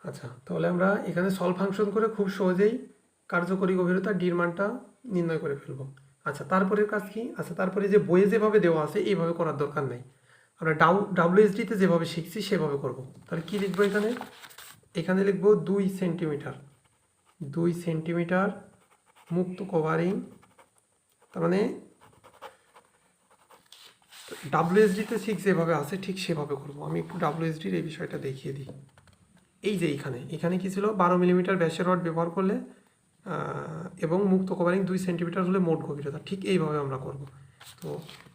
আচ্ছা, তাহলে আমরা এখানে সলভ ফাংশন করে খুব সহজেই কার্যকরী গভীরতা ডির মানটা নির্ণয় করে ফেলবো। আচ্ছা, তারপরের কাজ কি? আচ্ছা, তারপরে যে বইয়ে যেভাবে দেওয়া আছে এইভাবে করার দরকার নেই, আমরা ডাব্লিউএসডিতে যেভাবে শিখছি সেভাবে করব। তাহলে কি লিখবো এখানে? এখানে লিখবো 2 সেন্টিমিটার, 2 সেন্টিমিটার মুক্ত কভারিং। তার মানে ডাব্লিউএসডিতে ঠিক যেভাবে আছে ঠিক সেভাবে করব। আমি একটু ডাব্লিউএসডির এই বিষয়টা দেখিয়ে দিই। এই যে এখানে কি ছিল, 12 মিলিমিটার ব্যাসের রড ব্যবহার করলে এবং মুক্ত কভারিং 2 সেন্টিমিটার হলে মোট গভীরতা, ঠিক এইভাবে আমরা করব। তো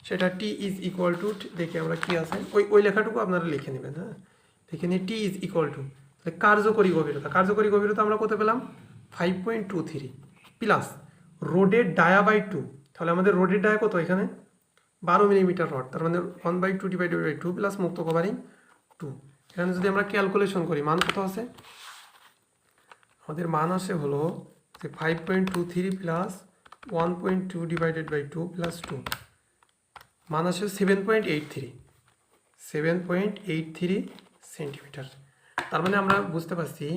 সেটা টি ইজ ইকুয়াল টু, দেখে আমরা কি আছে ওই লেখাটুকু আপনারা লিখে নেবেন। হ্যাঁ, দেখে নিয়ে টি ইজ ইকুয়াল টু কার্যকরী গভীরতা। কার্যকরী গভীরতা আমরা কত পেলাম? 5.23 প্লাস রোডের ডায়া বাই 2। তাহলে আমাদের রোডের ডায়া কত? এখানে 12 মিলিমিটার রড, তার মানে 1/2 ডিভাইডেড বাই 2 প্লাস মুক্ত কভারিং 2। এখানে যদি আমরা ক্যালকুলেশন করি মান কত আছে? আমাদের মান আসে হলো যে 5.23 প্লাস 1.2 ডিভাইডেড বাই 2 প্লাস 2, মান আসে 7.83 সেন্টিমিটার। তার মানে আমরা বুঝতে পারছি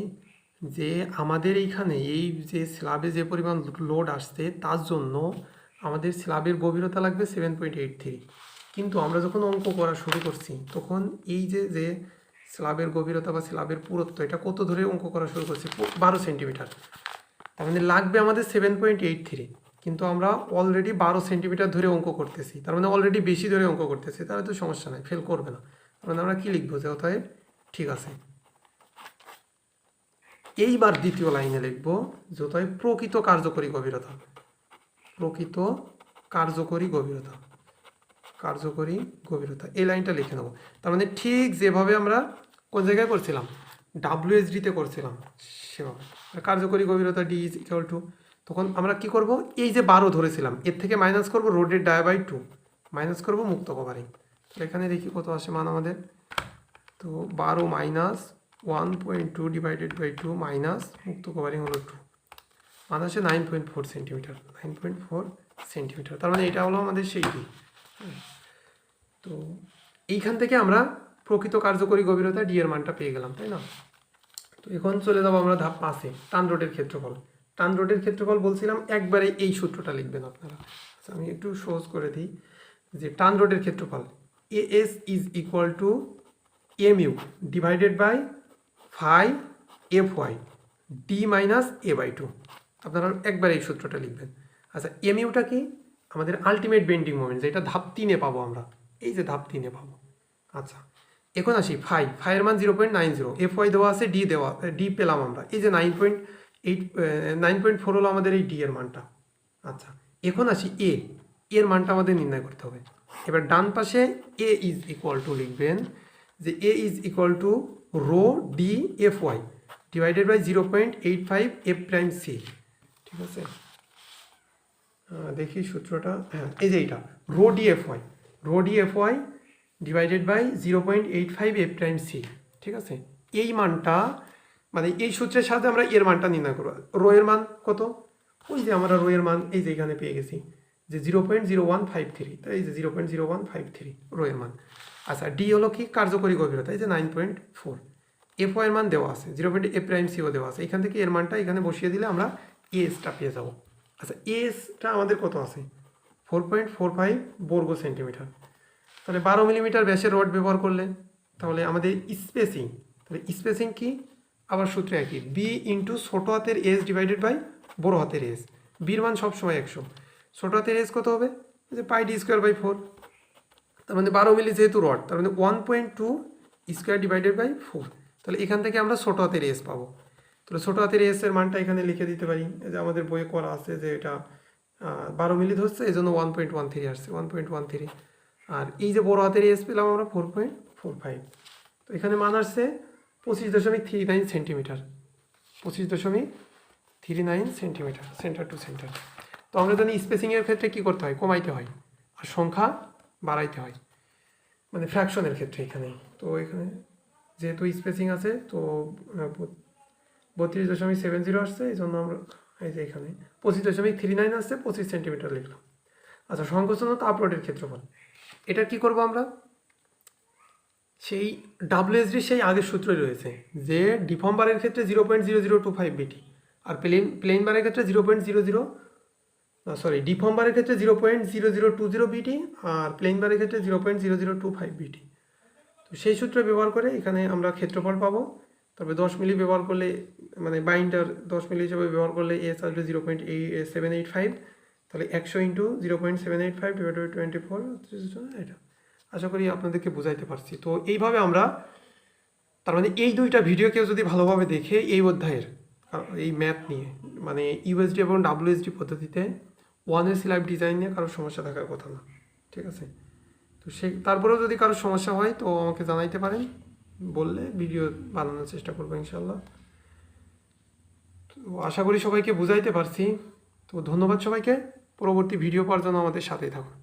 যে আমাদের এইখানে এই যে স্ল্যাবে যে পরিমাণ লোড আসছে তার জন্য আমাদের স্ল্যাবের গভীরতা লাগবে 7.83। কিন্তু আমরা যখন অঙ্ক করা শুরু করছি তখন এই যে স্ল্যাবের গভীরতা বা স্ল্যাবের পুরুত্ব এটা কত ধরে অঙ্ক করা শুরু করছি? 12 সেন্টিমিটার। তার মানে লাগবে আমাদের 7.83, কিন্তু আমরা অলরেডি 12 সেন্টিমিটার ধরে অঙ্ক করতেছি, তার মানে অলরেডি বেশি ধরে অঙ্ক করতেছি, তাহলে তো সমস্যা নাই, ফেল করবে না। তার মানে আমরা কী লিখবো? যে অতএব ঠিক আছে। এইবার দ্বিতীয় লাইনে লিখবো যে অতএব প্রকৃত কার্যকরী গভীরতা, প্রকৃত কার্যকরী গভীরতা, কার্যকরী গভীরতা, এই লাইনটা লিখে নেবো। তার মানে ঠিক যেভাবে আমরা কোন জায়গায় করছিলাম, ডাব্লিউএসডিতে করছিলাম সেভাবে। কার্যকরী গভীরতা ডি ইজ ইকুয়াল টু, তখন আমরা কি করব? এই যে 12 ধরেছিলাম এর থেকে মাইনাস করব রোডের ডায়া বাই 2, মাইনাস করব মুক্ত কভারিং। এখানে দেখি কত আসে মান আমাদের। তো 12 মাইনাস 1.2 ডিভাইডেড বাই 2 মাইনাস মুক্ত কভারিং হলো 2, মান আসে 9.4 সেন্টিমিটার, 9.4 সেন্টিমিটার। তার মানে এটা হলো আমাদের সেই ডি। তো এইখান থেকে আমরা প্রকৃত কার্যকরী গভীরতা ডি এর মানটা পেয়ে গেলাম, তাই না? তো এখন চলে যাবো আমরা ধাপ 5-এ, টান রোডের ক্ষেত্রফল। টান রোডের ক্ষেত্রফল বলছিলাম একবারে এই সূত্রটা লিখবেন আপনারা। আচ্ছা, আমি একটু সহজ করে দিই যে টান রোডের ক্ষেত্রফল a s is equal to m u divided by phi f y d minus a by 2। আপনারা একবার এই সূত্রটা লিখবেন। আচ্ছা, এমইউটা কি? আমাদের আলটিমেট বেন্ডিং মোমেন্ট, যেটা ধাপ 3-এ পাবো আমরা, এই যে ধাপ 3-এ পাবো। আচ্ছা, এখন আসি ফাইয়ের মান 0.90, এফ ওয়াই দেওয়া আছে, ডি পেলাম আমরা, এই যে 9.4 হলো আমাদের এই ডি এর মানটা। আচ্ছা, এখন আসি এর মানটা আমাদের নির্ণয় করতে হবে। এবার ডান পাশে এ ইজ ইকুয়াল টু লিখবেন যে A is equal to rho D F Y divided by 0.85 F prime C. ঠিক আছে, দেখি সূত্রটা। হ্যাঁ, এই যে এইটা rho D F Y divided by 0.85 F prime C. ঠিক আছে, এই মানটা মানে এই সূত্রের সাথে আমরা এর মানটা নির্ণয় করবো। রো এর মান কত? ওই যে আমরা রো এর মান এই যে এখানে পেয়ে গেছি যে 0.0153, তাই এই যে 0.0153 রো এর মান। আচ্ছা, ডি হলো কি? কার্যকরী গভীরতা, এই যে 9.4। এফ ওয়াই এর মান দেওয়া আছে, 0.এফ প্রাইম সিও দেওয়া আছে, এখান থেকে এর মানটা এখানে বসিয়ে দিলে আমরা এসটা পেয়ে যাবো। আচ্ছা, এসটা আমাদের কত আছে? 4.45 বর্গ সেন্টিমিটার। তাহলে 12 মিলিমিটার ব্যাসের রড ব্যবহার করলে তাহলে আমাদের স্পেসিং, তাহলে স্পেসিং কি? আবার সূত্র একই, বি ইন্টু ছোটো হাতের এস ডিভাইডেড বাই বড়ো হাতের এস। বির মান সবসময় 100, ছোটো হাতের এস কত হবে? যে পাই ডি স্কোয়ার বাই 4। তার মানে 12 মিলি যেহেতু রড, তার মানে 1.2 স্কোয়ার ডিভাইডেড বাই 4। তাহলে এখান থেকে আমরা ছোটো হাতের এস পাবো। তাহলে ছোটো হাতের এস এর মানটা এখানে লিখে দিতে পারি, যে আমাদের বইয়ে করা আছে যে এটা 12 মিলি ধরছে, এই জন্য 1.13 আসছে, 1.13। আর এই যে বড় হাতের এস পেলাম আমরা 4.45। তো এখানে মান আসছে 25.39 centimetre, 25.39 centimetre centre to centre. তো আমরা জানি স্পেসিংয়ের ক্ষেত্রে কী করতে হয়? কমাইতে হয় আর সংখ্যা বাড়াইতে হয়, মানে ফ্র্যাকশনের ক্ষেত্রে এখানে। তো এখানে যেহেতু স্পেসিং আছে তো 32.70 আসছে, এই জন্য আমরা এই যে এখানে 25.39 আসছে, 25 সেন্টিমিটার লিখলাম। আচ্ছা, সংকোচন ও তাপ রডের ক্ষেত্রফল, এটা কি করব আমরা? সেই ডাব্লিউএসডি সেই আগের সূত্রই রয়েছে যে ডিফর্ম বারের ক্ষেত্রে 0.0025 বিটি আর প্লেন বারের ক্ষেত্রে 0.00 সরি ডিফর্ম বারের ক্ষেত্রে 0.0020 বিটি আর প্লেন বারের ক্ষেত্রে 0.0025 বিটি। তো সেই সূত্র ব্যবহার করে এখানে আমরা ক্ষেত্রফল পাবো। তবে 10 মিলি ব্যবহার করলে মানে বাইন্ডার 10 মিলি হিসেবে ব্যবহার করলে এস আসবে 0.785, তাহলে 100 ইন্টু 0.785 ডিভাইড বাই 24, এটা আশা করি আপনাদেরকে বুঝাইতে পারছি। তো এইভাবে আমরা তার মানে এই দুইটা ভিডিও কেউ যদি ভালোভাবে দেখে এই অধ্যায়ের এই ম্যাথ নিয়ে মানে ইউএসডি এবং ডাব্লিউএসডি পদ্ধতিতে 1AC লাইভ ডিজাইন নিয়ে কারোর সমস্যা থাকার কথা না, ঠিক আছে? তো তারপরেও যদি কারোর সমস্যা হয় তো আমাকে জানাইতে পারেন, বললে ভিডিও বানানোর চেষ্টা করবো ইনশাল্লাহ। তো আশা করি সবাইকে বুঝাইতে পারছি। তো ধন্যবাদ সবাইকে, পরবর্তী ভিডিও পাওয়ার জন্য আমাদের সাথেই থাকুন।